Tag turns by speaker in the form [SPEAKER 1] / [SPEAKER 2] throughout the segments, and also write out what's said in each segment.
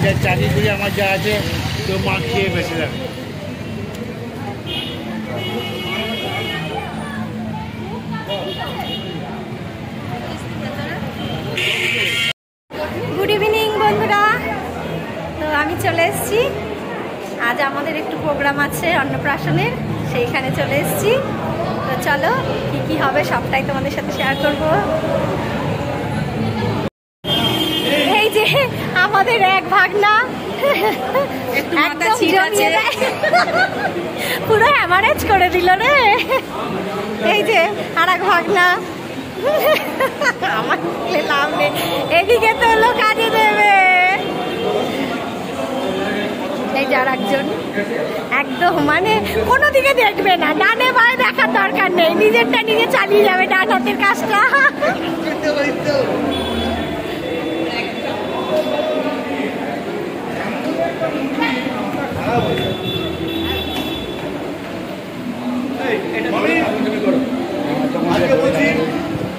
[SPEAKER 1] যা চাকরি করি আমার যা আছে তো মা খেয়ে বেঁচে যাবে।
[SPEAKER 2] গুড ইভিনিং বন্ধুরা, তো আমি চলে এসেছি। আজ আমাদের একটু প্রোগ্রাম আছে অন্নপ্রাশনের, সেইখানে চলে এসেছি। তো চলো কি কি হবে সবটাই তোমাদের সাথে শেয়ার করব। এই যে আমাদের এক ভাগনা পুরো হ্যামারেজ করে দিল রে। এই যে আর এক ভাগনা আমার লাভ নেই, এদিকে তো লোক কাজে দেবে। এই যে আর একজন একদম মানে কোনো দিকে দেখবে না, ডানে বায়ে দেখার দরকার নেই, নিজেরটা নিজে চালিয়ে যাবে ডান হাতের কাজটা।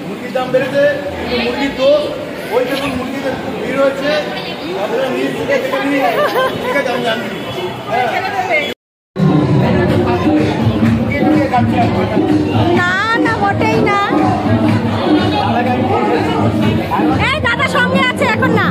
[SPEAKER 3] মুরগির দাম বেড়েছে, মুরগির দোষ ওই যখন মুরগির ভিড় হয়েছে
[SPEAKER 2] না না মোটেই না, এই দাদা সঙ্গে আছে এখন না।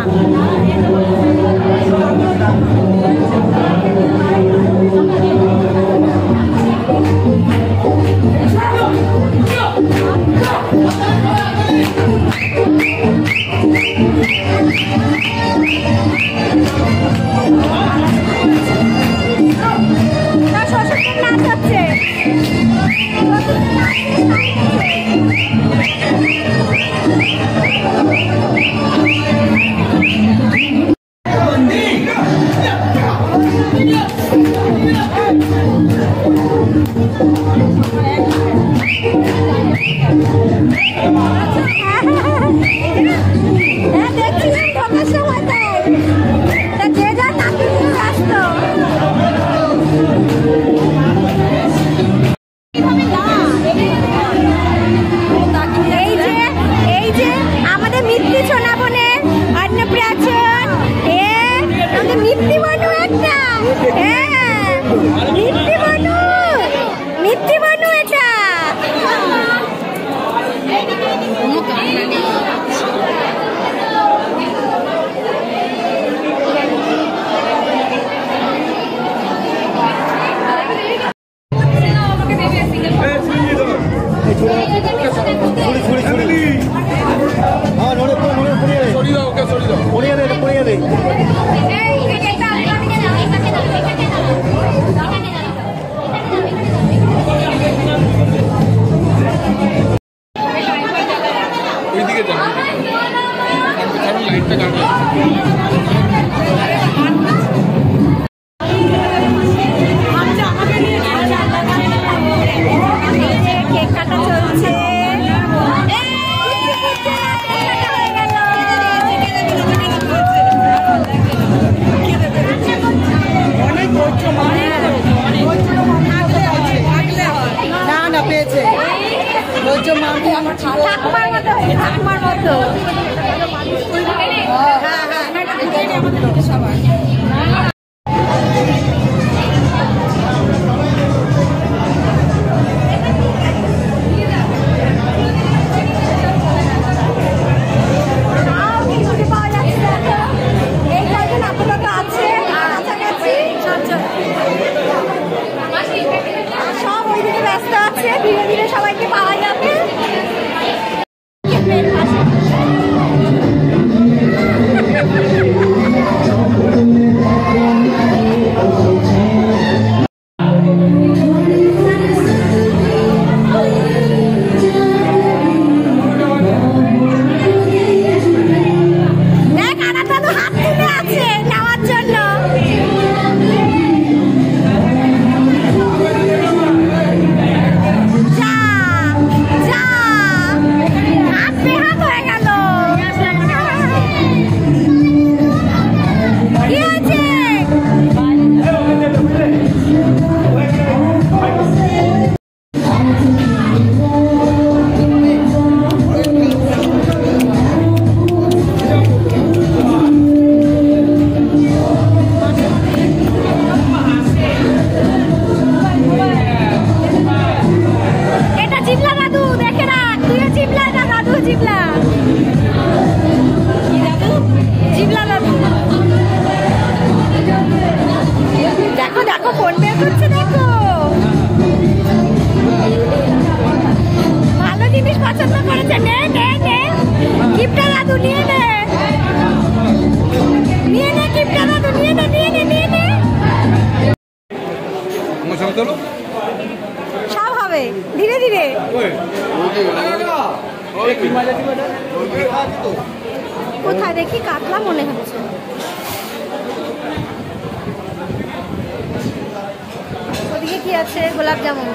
[SPEAKER 2] আছে গোলাপ জামুন।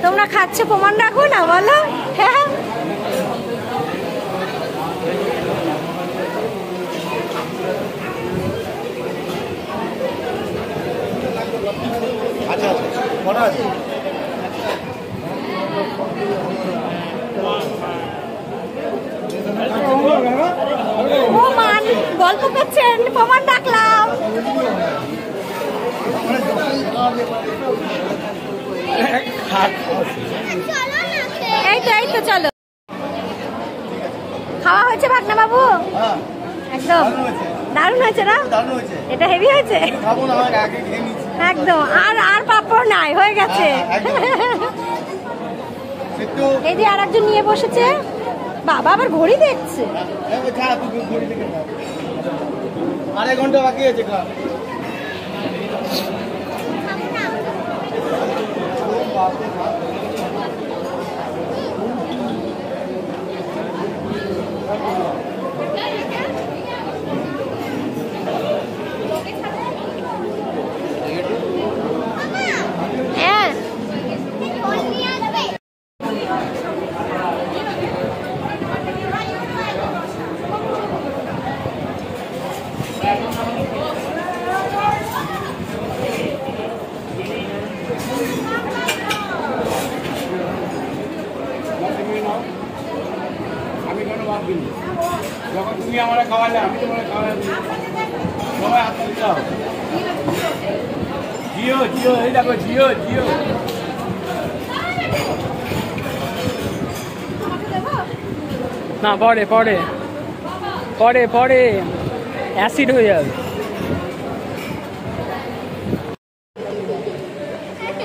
[SPEAKER 2] তোমরা খাচ্ছ প্রমাণ রাখো না বলো। হ্যাঁ
[SPEAKER 3] আচ্ছা কটা আছে?
[SPEAKER 2] ও মান গল্প করছেন, প্রমাণ রাখলাম। এই তো চলো। খাওয়া হয়েছে ভাগনা বাবু?
[SPEAKER 3] হ্যাঁ
[SPEAKER 2] একদম দারুণ হয়েছে না?
[SPEAKER 3] দারুণ হয়েছে।
[SPEAKER 2] এটা হেভি হয়েছে
[SPEAKER 3] খাবো না, আমি আগে খেয়ে নিচ্ছি।
[SPEAKER 2] একদম। আর পাপড় নাই, হয়ে গেছে।
[SPEAKER 3] একটু
[SPEAKER 2] এই যে আর একজন নিয়ে বসেছে, বাবা আবার ঘড়ি দেখছে।
[SPEAKER 3] খা, তুই ঘড়ি থেকে খা। 2.5 ঘন্টা বাকি আছে, খা।
[SPEAKER 2] হ্যাঁ
[SPEAKER 1] আমি কেন বাদ দিই? যখন তুমি আমার খাওয়ালে আমি তোমার খাওয়ালে সবাই হাত দিতে হবে। জিও জিও, এই দেখো জিও জিও।
[SPEAKER 4] না পরে পরে পরে পরে অ্যাসিড হয়ে যাবে।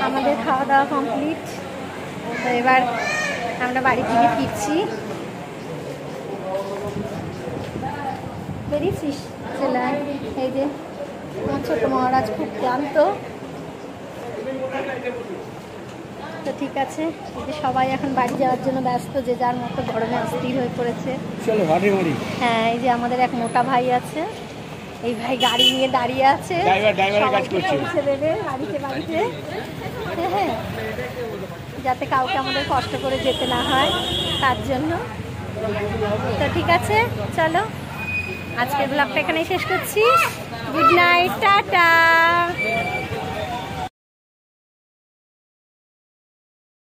[SPEAKER 2] আমাদের খাওয়া দাওয়া কমপ্লিট। তো এবার আমরা বাড়ি থেকে ফিরছি। বেরিয়েছিস ছেলে? এই যে আমার ছোট মহারাজ খুব ক্লান্ত। তো ঠিক আছে, এই যে সবাই এখন বাড়ি যাওয়ার জন্য ব্যস্ত, যে যার মতো গরমে অস্থির হয়ে পড়েছে।
[SPEAKER 1] চলো ঘাটে মারি।
[SPEAKER 2] হ্যাঁ, এই যে আমাদের এক মোটা ভাই আছে, এই ভাই গাড়ি নিয়ে দাঁড়িয়ে আছে,
[SPEAKER 1] ড্রাইভারের কাজ করছে।
[SPEAKER 2] পৌঁছে দেবে বাড়িতে বাড়িতে। হ্যাঁ, যাতে কাউকে আমাদের কষ্ট করে যেতে না হয় তার জন্য। তো ঠিক আছে, চলো আজকের ব্লগটা এখানেই শেষ করছি। Good night, tata.